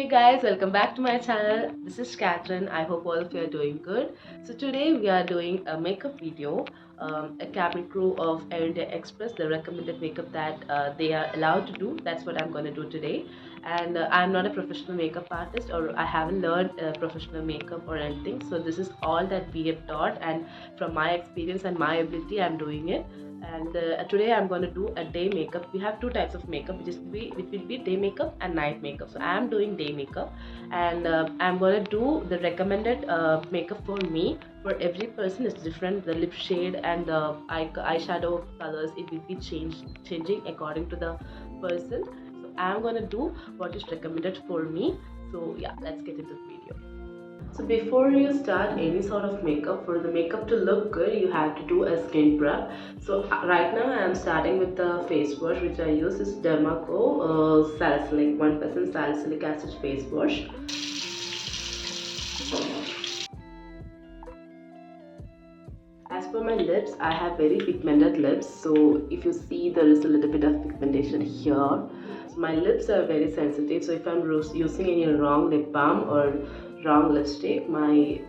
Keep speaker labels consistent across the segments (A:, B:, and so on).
A: Hey guys, welcome back to my channel. This is Catherine. I hope all of you are doing good. So today we are doing a makeup video, a cabin crew of Air India Express, the recommended makeup that they are allowed to do. That's what I'm going to do today. And I'm not a professional makeup artist, or I haven't learned professional makeup or anything. So this is all that we have taught, and from my experience and my ability, I'm doing it. And today I'm going to do a day makeup. We have two types of makeup, which will be day makeup and night makeup. So I'm doing day makeup, and I'm going to do the recommended makeup for me. For every person is different. The lip shade and the eyeshadow colors, it will be changing according to the person. So I'm going to do what is recommended for me. So yeah, let's get into the video. So before you start any sort of makeup, for the makeup to look good, you have to do a skin prep. So right now I am starting with the face wash, which I use is Dermaco salicylic 1% salicylic acid face wash. As for my lips, I have very pigmented lips, so if you see there is a little bit of pigmentation here. So my lips are very sensitive, so if I'm using any wrong lip balm or wrong lipstick, my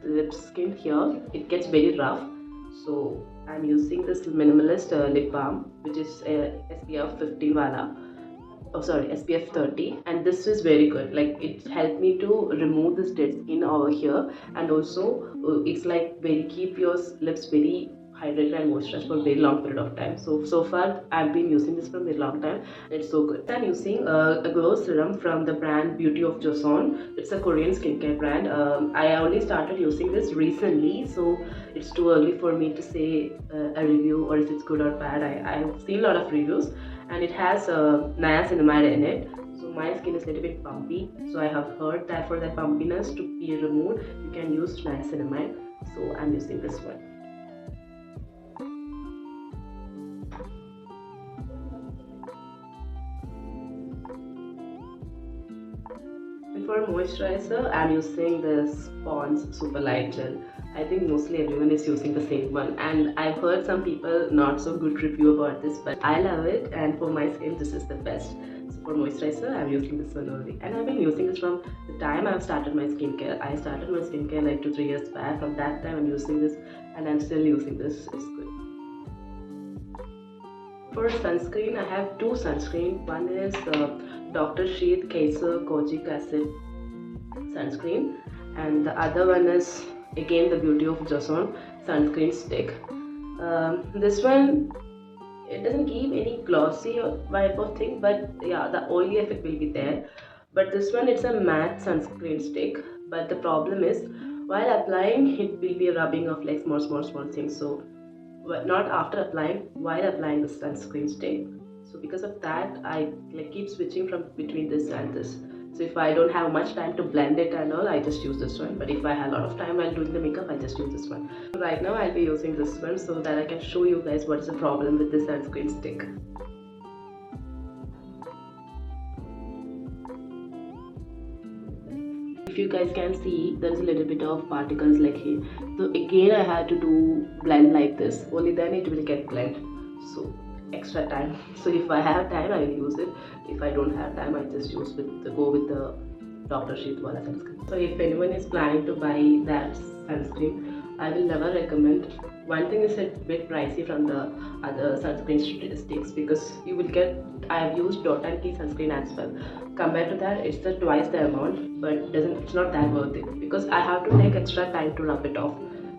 A: lip skin here, it gets very rough. So I'm using this minimalist lip balm, which is SPF 15 wala. Oh sorry, SPF 30, and this is very good. Like, it helped me to remove this dead skin over here, and also it's like very keep your lips very hydrated and moisturized for a very long period of time. So far I've been using this for a very long time, and it's so good. I'm using a glow serum from the brand Beauty of Joseon. It's a Korean skincare brand. I only started using this recently, so it's too early for me to say a review or if it's good or bad. I've seen a lot of reviews, and it has niacinamide in it. So my skin is a little bit bumpy, so I have heard that for that bumpiness to be removed, you can use niacinamide. So I'm using this one. And for moisturizer, I'm using this Pond's Super Light Gel. I think mostly everyone is using the same one, and I've heard some people not so good review about this, but I love it, and for my skin this is the best. So for moisturizer, I'm using this one only, and I've been using this from the time I've started my skincare. I started my skincare like 2-3 years back. From that time I'm using this, and I'm still using this. It's good. For sunscreen, I have two sunscreen. One is Dr. Sheath Kaiser Kojic Acid sunscreen, and the other one is again the Beauty of Joseon sunscreen stick. This one, it doesn't give any glossy vibe of thing, but yeah, the oily effect will be there. But this one, it's a matte sunscreen stick, but the problem is while applying it will be rubbing off like small things. So not after applying, while applying the sunscreen stick. So because of that, I like keep switching from between this and this. So if I don't have much time to blend it and all, I just use this one. But if I have a lot of time while doing the makeup, I just use this one. So right now I'll be using this one so that I can show you guys what is the problem with this sunscreen stick. If you guys can see, there's a little bit of particles like here. So again I had to do blend like this, only then it will get blend. So extra time. So if I have time, I will use it. If I don't have time, I just go with the Dr. Sheath wala sunscreen. So if anyone is planning to buy that sunscreen, I will never recommend. One thing is a bit pricey from the other sunscreen sticks, because you will get, I have used Dot & Key sunscreen as well. Compared to that, it's twice the amount, but it's not that worth it, because I have to take extra time to rub it off.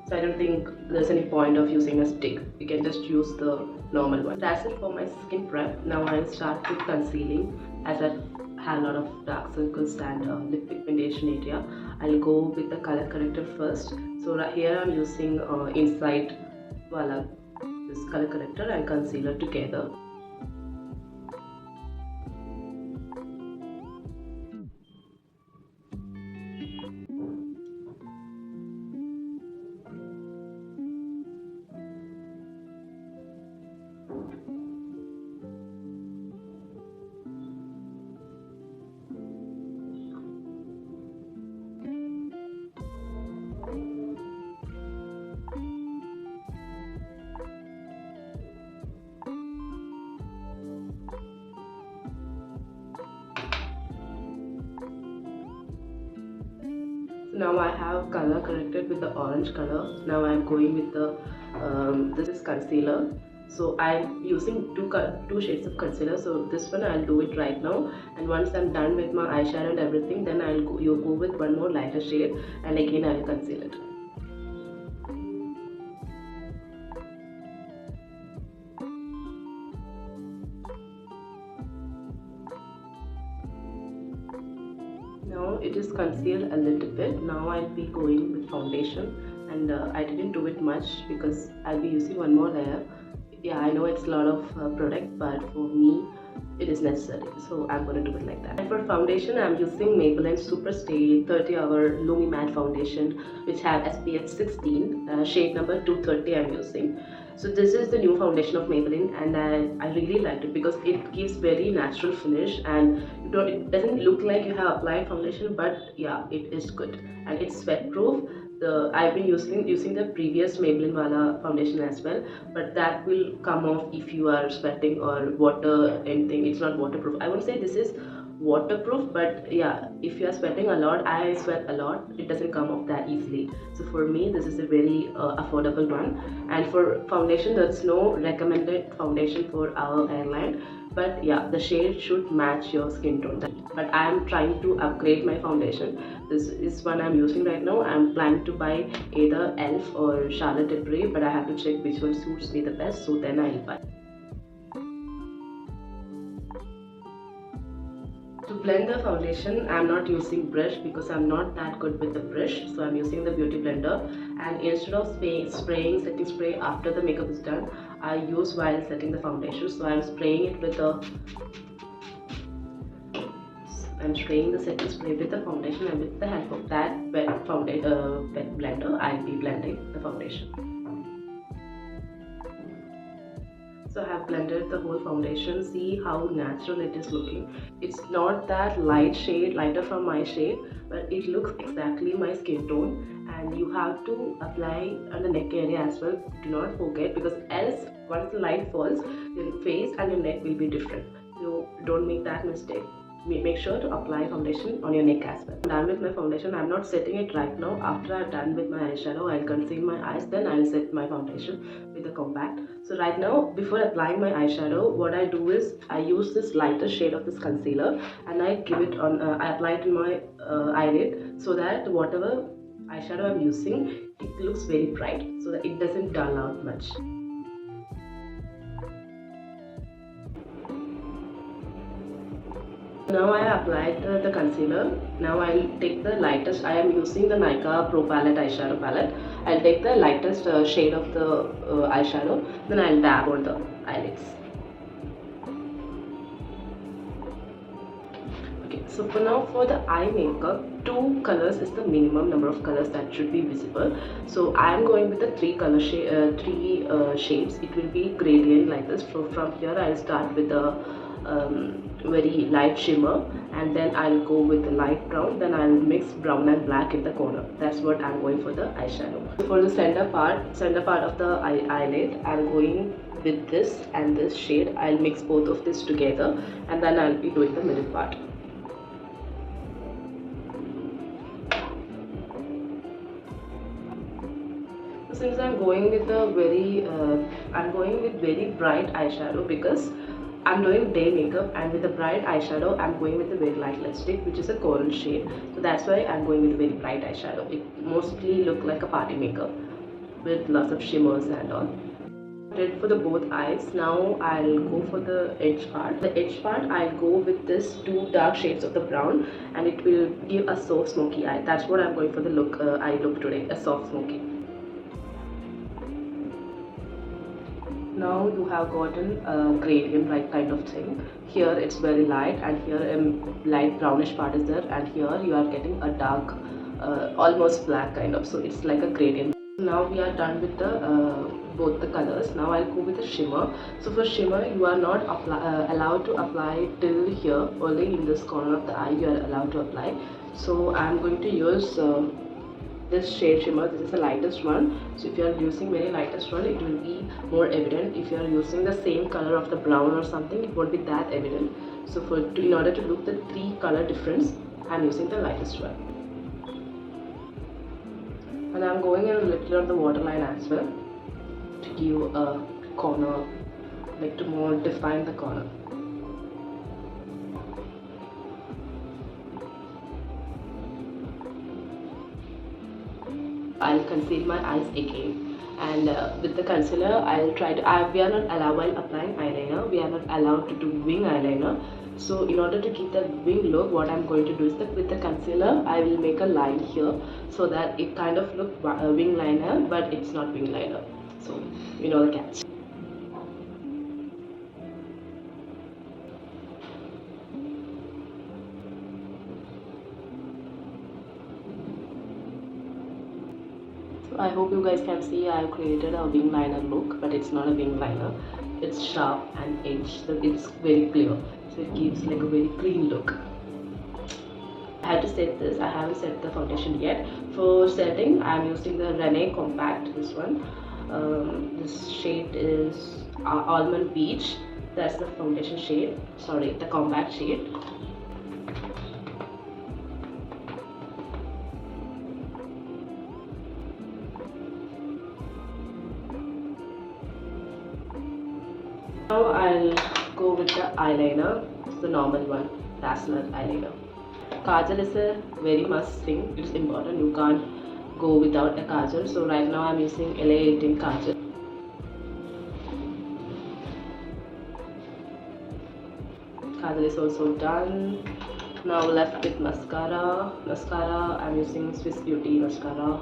A: So I don't think there's any point of using a stick. You can just use the normal one. That's it for my skin prep. Now I'll start with concealing, as I have a lot of dark circles and lip pigmentation area. I'll go with the color corrector first. So right here I'm using Insight Wala, this color corrector and concealer together. Now I have color corrected with the orange color. Now I'm going with the this is concealer. So I'm using two shades of concealer. So this one I'll do it right now. And once I'm done with my eyeshadow and everything, then you'll go with one more lighter shade, and again I'll conceal it. Now it is concealed a little bit. Now I'll be going with foundation, and I didn't do it much because I'll be using one more layer. Yeah, I know it's a lot of product, but for me it is necessary, so I'm gonna do it like that. And for foundation, I'm using Maybelline Super Stay 30 Hour Lumi Matte Foundation, which have SPF 16, shade number 230 I'm using. So this is the new foundation of Maybelline, and I really liked it because it gives very natural finish, and it doesn't look like you have applied foundation, but yeah, it is good and it's sweat proof. I've been using the previous Maybelline Wala foundation as well, but that will come off if you are sweating or water anything. It's not waterproof. I won't say this is waterproof, but yeah, if you are sweating a lot, I sweat a lot, it doesn't come off that easily. So for me this is a very affordable one. And for foundation, there's no recommended foundation for our airline, but yeah, the shade should match your skin tone. But I am trying to upgrade my foundation. This is one I'm using right now. I'm planning to buy either Elf or Charlotte Tilbury, but I have to check which one suits me the best, so then I'll buy. To blend the foundation, I'm not using brush because I'm not that good with the brush, so I'm using the beauty blender. And instead of spraying setting spray after the makeup is done, I use while setting the foundation. So I'm spraying it with I'm spraying the setting spray with the foundation, and with the help of that wet blender, I'll be blending the foundation. So I have blended the whole foundation. See how natural it is looking. It's not that lighter from my shade, but it looks exactly my skin tone. And you have to apply on the neck area as well. Do not forget, because else once the light falls, your face and your neck will be different. So don't make that mistake. Make sure to apply foundation on your neck as well. I'm done with my foundation. I'm not setting it right now. After I'm done with my eyeshadow, I'll conceal my eyes, then I'll set my foundation with the compact. So right now, before applying my eyeshadow, what I do is I use this lighter shade of this concealer, and I give it on. I apply it in my eyelid, so that whatever eyeshadow I'm using, it looks very bright, so that it doesn't dull out much. Now I have applied the concealer. Now I'll take the lightest. I am using the Nykaa Pro Palette eyeshadow palette. I'll take the lightest shade of the eyeshadow. Then I'll dab on the eyelids. Okay, so for now, for the eye makeup, 2 colors is the minimum number of colors that should be visible. So I am going with the 3 shades. It will be gradient like this. So from here I'll start with the very light shimmer, and then I'll go with the light brown, then I'll mix brown and black in the corner. That's what I'm going for the eyeshadow. For the center part of the eyelid, I'm going with this and this shade. I'll mix both of this together, and then I'll be doing the middle part. Since I'm going with very bright eyeshadow, because I'm doing day makeup, and with the bright eyeshadow I'm going with a very light lipstick, which is a coral shade. So that's why I'm going with a very bright eyeshadow. It mostly look like a party makeup with lots of shimmers and all. Did for the both eyes. Now I'll go for the edge part. The edge part, I'll go with this 2 dark shades of the brown, and it will give a soft smoky eye. That's what I'm going for the eye look today, a soft smoky. Now you have gotten a gradient like kind of thing. Here it's very light, and here a light brownish part is there, and here you are getting a dark almost black kind of, so it's like a gradient. Now we are done with the both the colors. Now I'll go with the shimmer. So for shimmer, you are not allowed to apply till here, only in this corner of the eye you are allowed to apply. So I'm going to use this shade shimmer. This is the lightest one, so if you are using very lightest one, it will be more evident. If you are using the same color of the brown or something, it won't be that evident. So in order to look the 3 color difference, I'm using the lightest one. And I'm going in a little on the waterline as well to give a corner, like to more define the corner. I'll conceal my eyes again, and with the concealer I'll try to we are not allowed, while applying eyeliner we are not allowed to do wing eyeliner. So in order to keep that wing look, what I'm going to do is that with the concealer I will make a line here so that it kind of look wing liner, but it's not wing liner. So you know the catch. So I hope you guys can see I have created a wing liner look, but it's not a wing liner. It's sharp and edged, so it's very clear. So it gives like a very clean look. I had to set this. I haven't set the foundation yet. For setting, I'm using the Rene Compact. This one. This shade is Almond Beach. That's the foundation shade. Sorry, the compact shade. Now I'll go with the eyeliner. It's the normal one, Dazzler eyeliner. Kajal is a very must thing. It's important. You can't go without a kajal. So right now I'm using LA18 kajal. Kajal is also done. Now left with mascara. Mascara, I'm using Swiss Beauty mascara.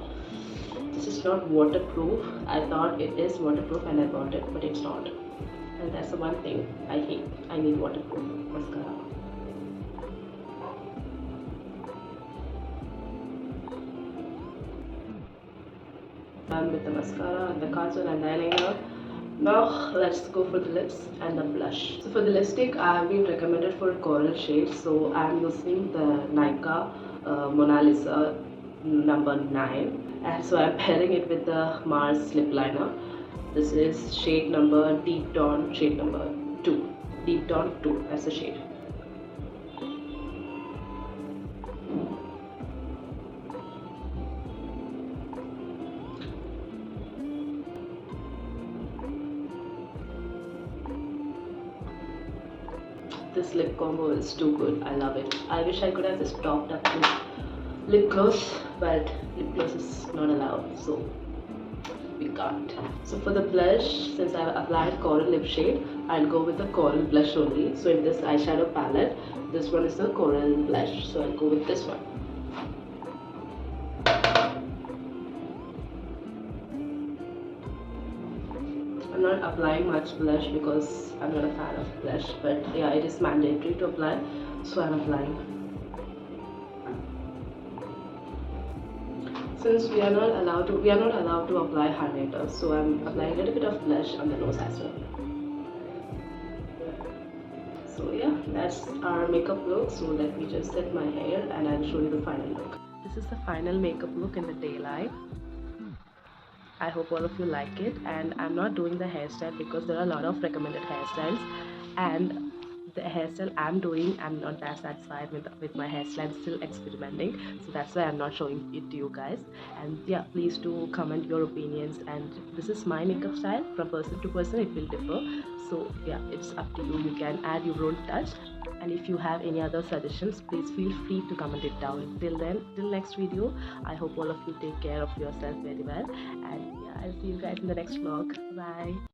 A: This is not waterproof. I thought it is waterproof and I bought it, but it's not. And that's the one thing I hate. I need waterproof mascara. Done with the mascara and the kajal and the eyeliner. Now let's go for the lips and the blush. So for the lipstick, I have been recommended for coral shade. So I am using the Nika Mona Lisa number 9. And so I'm pairing it with the Mars lip liner. This is shade number Deep Dawn, shade number 2. Deep Dawn 2, that's the shade. This lip combo is too good. I love it. I wish I could have just topped up with lip gloss, but lip gloss is not allowed, so we can't. So for the blush, since I've applied coral lip shade, I'll go with the coral blush only. So in this eyeshadow palette, this one is the coral blush, so I'll go with this one. I'm not applying much blush because I'm not a fan of blush, but yeah, it is mandatory to apply, so I'm applying. Since we are not allowed to apply highlighter, so I'm applying a little bit of blush on the nose as well. So yeah, that's our makeup look. So let me just set my hair and I'll show you the final look. This is the final makeup look in the daylight. I hope all of you like it, and I'm not doing the hairstyle because there are a lot of recommended hairstyles, and the hairstyle I'm doing, I'm not that satisfied with my hairstyle. I'm still experimenting, so that's why I'm not showing it to you guys. And yeah, please do comment your opinions, and this is my makeup style. From person to person it will differ, so yeah, it's up to you. You can add your own touch, and if you have any other suggestions, please feel free to comment it down. Till then, till next video, I hope all of you take care of yourself very well, and yeah, I'll see you guys in the next vlog. Bye.